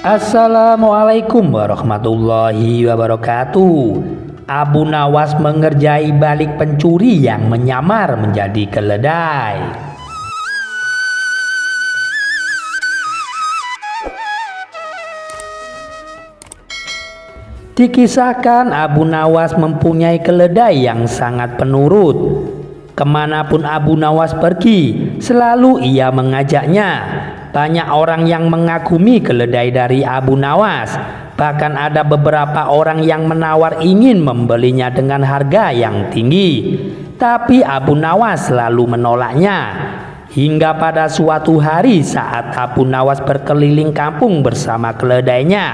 Assalamualaikum warahmatullahi wabarakatuh. Abu Nawas mengerjai balik pencuri yang menyamar menjadi keledai. Dikisahkan Abu Nawas mempunyai keledai yang sangat penurut. Kemanapun Abu Nawas pergi, selalu ia mengajaknya. Banyak orang yang mengagumi keledai dari Abu Nawas. Bahkan ada beberapa orang yang menawar ingin membelinya dengan harga yang tinggi. Tapi Abu Nawas selalu menolaknya. Hingga pada suatu hari saat Abu Nawas berkeliling kampung bersama keledainya,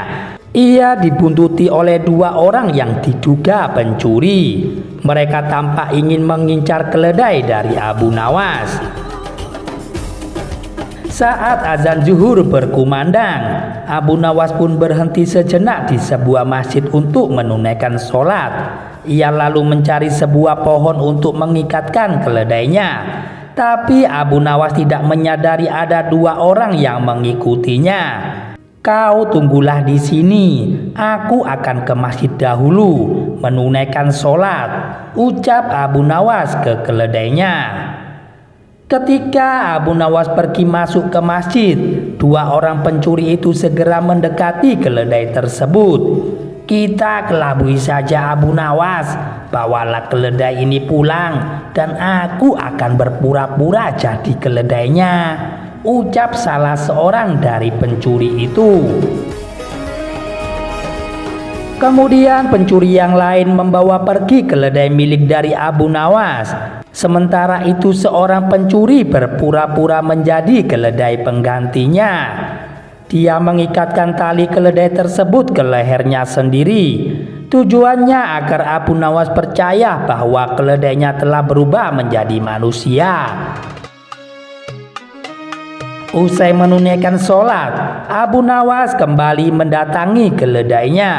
ia dibuntuti oleh dua orang yang diduga pencuri. Mereka tampak ingin mengincar keledai dari Abu Nawas. Saat azan zuhur berkumandang, Abu Nawas pun berhenti sejenak di sebuah masjid untuk menunaikan sholat. Ia lalu mencari sebuah pohon untuk mengikatkan keledainya. Tapi Abu Nawas tidak menyadari ada dua orang yang mengikutinya. "Kau tunggulah di sini, aku akan ke masjid dahulu menunaikan sholat," ucap Abu Nawas ke keledainya. Ketika Abu Nawas pergi masuk ke masjid, dua orang pencuri itu segera mendekati keledai tersebut. "Kita kelabui saja Abu Nawas, bawalah keledai ini pulang dan aku akan berpura-pura jadi keledainya," ucap salah seorang dari pencuri itu. Kemudian pencuri yang lain membawa pergi keledai milik dari Abu Nawas. Sementara itu seorang pencuri berpura-pura menjadi keledai penggantinya. Dia mengikatkan tali keledai tersebut ke lehernya sendiri. Tujuannya agar Abu Nawas percaya bahwa keledainya telah berubah menjadi manusia. Usai menunaikan sholat, Abu Nawas kembali mendatangi keledainya.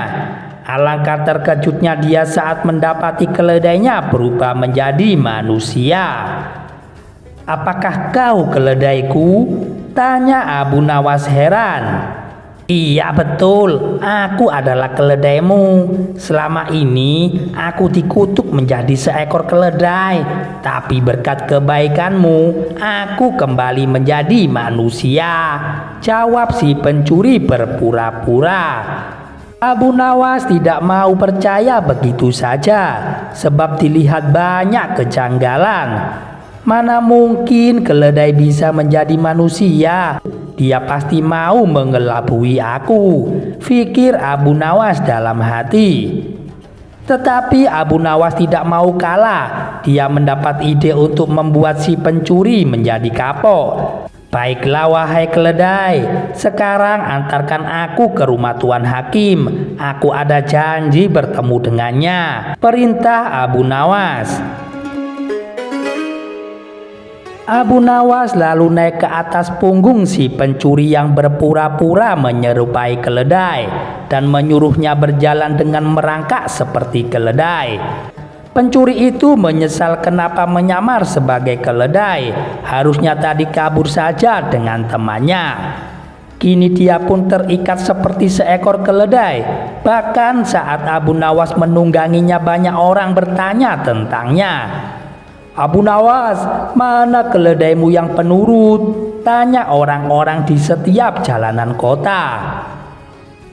Alangkah terkejutnya dia saat mendapati keledainya berubah menjadi manusia. "Apakah kau keledaiku?" tanya Abu Nawas heran. "Iya betul, aku adalah keledaimu. Selama ini aku dikutuk menjadi seekor keledai, tapi berkat kebaikanmu aku kembali menjadi manusia," jawab si pencuri berpura-pura. Abu Nawas tidak mau percaya begitu saja, sebab dilihat banyak kejanggalan. Mana mungkin keledai bisa menjadi manusia? Dia pasti mau mengelabui aku, pikir Abu Nawas dalam hati. Tetapi Abu Nawas tidak mau kalah. Dia mendapat ide untuk membuat si pencuri menjadi kapok. "Baiklah wahai keledai, sekarang antarkan aku ke rumah Tuan Hakim. Aku ada janji bertemu dengannya," perintah Abu Nawas. Abu Nawas lalu naik ke atas punggung si pencuri yang berpura-pura menyerupai keledai dan menyuruhnya berjalan dengan merangkak seperti keledai. Pencuri itu menyesal kenapa menyamar sebagai keledai. Harusnya tadi kabur saja dengan temannya. Kini dia pun terikat seperti seekor keledai. Bahkan saat Abu Nawas menungganginya, banyak orang bertanya tentangnya. "Abu Nawas, mana keledaimu yang penurut?" tanya orang-orang di setiap jalanan kota.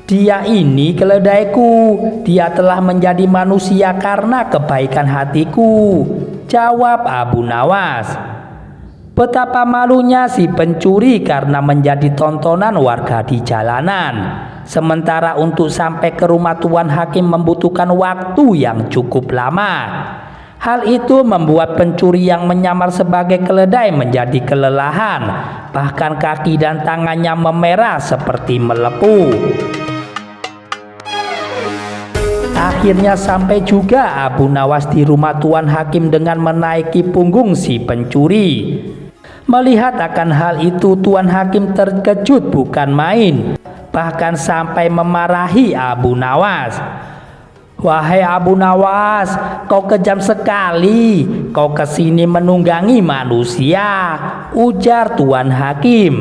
"Dia ini keledaiku, dia telah menjadi manusia karena kebaikan hatiku," jawab Abu Nawas. Betapa malunya si pencuri karena menjadi tontonan warga di jalanan. Sementara untuk sampai ke rumah Tuan Hakim membutuhkan waktu yang cukup lama. Hal itu membuat pencuri yang menyamar sebagai keledai menjadi kelelahan. Bahkan kaki dan tangannya memerah seperti melepuh. Akhirnya sampai juga Abu Nawas di rumah Tuan Hakim dengan menaiki punggung si pencuri. Melihat akan hal itu, Tuan Hakim terkejut bukan main. Bahkan sampai memarahi Abu Nawas. "Wahai Abu Nawas, kau kejam sekali. Kau kesini menunggangi manusia," ujar Tuan Hakim.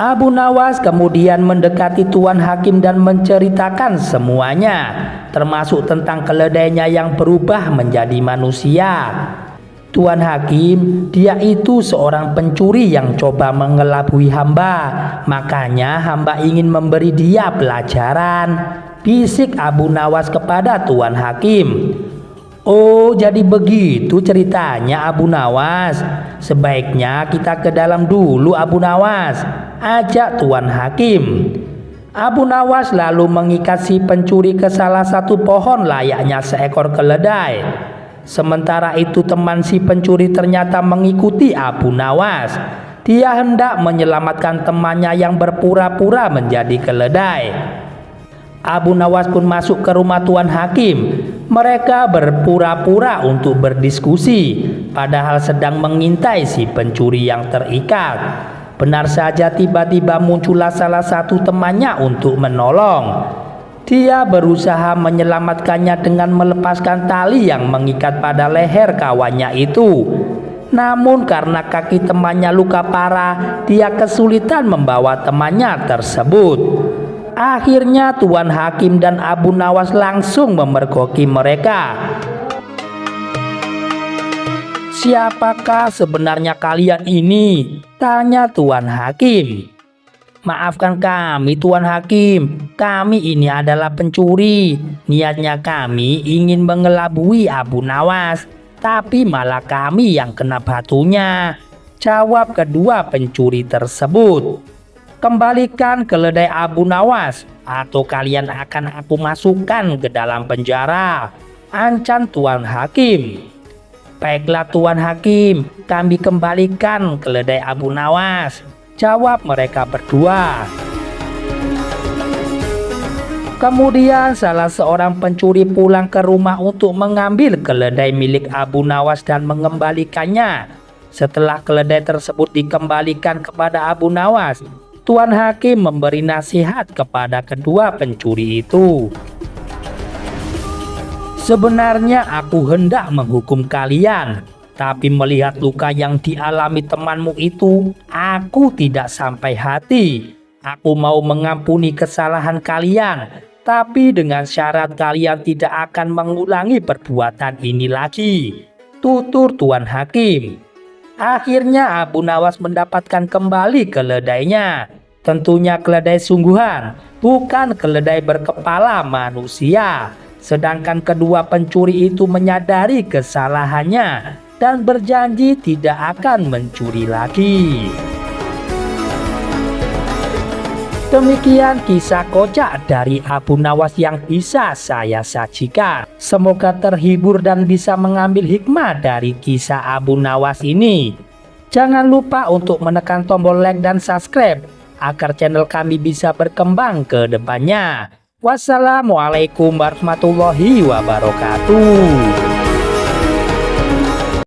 Abu Nawas kemudian mendekati Tuan Hakim dan menceritakan semuanya, termasuk tentang keledainya yang berubah menjadi manusia. Tuan Hakim, dia itu seorang pencuri yang coba mengelabui hamba, makanya hamba ingin memberi dia pelajaran, bisik Abu Nawas kepada Tuan Hakim. Oh, jadi begitu ceritanya Abu Nawas. Sebaiknya kita ke dalam dulu Abu Nawas, ajak Tuan Hakim. Abu Nawas lalu mengikat si pencuri ke salah satu pohon layaknya seekor keledai. Sementara itu teman si pencuri ternyata mengikuti Abu Nawas. Dia hendak menyelamatkan temannya yang berpura-pura menjadi keledai. Abu Nawas pun masuk ke rumah Tuan Hakim. Mereka berpura-pura untuk berdiskusi, padahal sedang mengintai si pencuri yang terikat. Benar saja tiba-tiba muncullah salah satu temannya untuk menolong. Dia berusaha menyelamatkannya dengan melepaskan tali yang mengikat pada leher kawannya itu. Namun karena kaki temannya luka parah, dia kesulitan membawa temannya tersebut. Akhirnya Tuan Hakim dan Abu Nawas langsung memergoki mereka. "Siapakah sebenarnya kalian ini?" tanya Tuan Hakim. "Maafkan kami Tuan Hakim, kami ini adalah pencuri. Niatnya kami ingin mengelabui Abu Nawas, tapi malah kami yang kena batunya," jawab kedua pencuri tersebut. "Kembalikan keledai Abu Nawas atau kalian akan aku masukkan ke dalam penjara," ancam Tuan Hakim. "Baiklah Tuan Hakim, kami kembalikan keledai Abu Nawas," jawab mereka berdua. Kemudian salah seorang pencuri pulang ke rumah untuk mengambil keledai milik Abu Nawas dan mengembalikannya. Setelah keledai tersebut dikembalikan kepada Abu Nawas, Tuan Hakim memberi nasihat kepada kedua pencuri itu. "Sebenarnya aku hendak menghukum kalian, tapi melihat luka yang dialami temanmu itu, aku tidak sampai hati. Aku mau mengampuni kesalahan kalian, tapi dengan syarat kalian tidak akan mengulangi perbuatan ini lagi," tutur Tuan Hakim. Akhirnya Abu Nawas mendapatkan kembali keledainya. Tentunya keledai sungguhan, bukan keledai berkepala manusia. Sedangkan kedua pencuri itu menyadari kesalahannya dan berjanji tidak akan mencuri lagi. Demikian kisah kocak dari Abu Nawas yang bisa saya sajikan. Semoga terhibur dan bisa mengambil hikmah dari kisah Abu Nawas ini. Jangan lupa untuk menekan tombol like dan subscribe agar channel kami bisa berkembang ke depannya. Wassalamualaikum warahmatullahi wabarakatuh.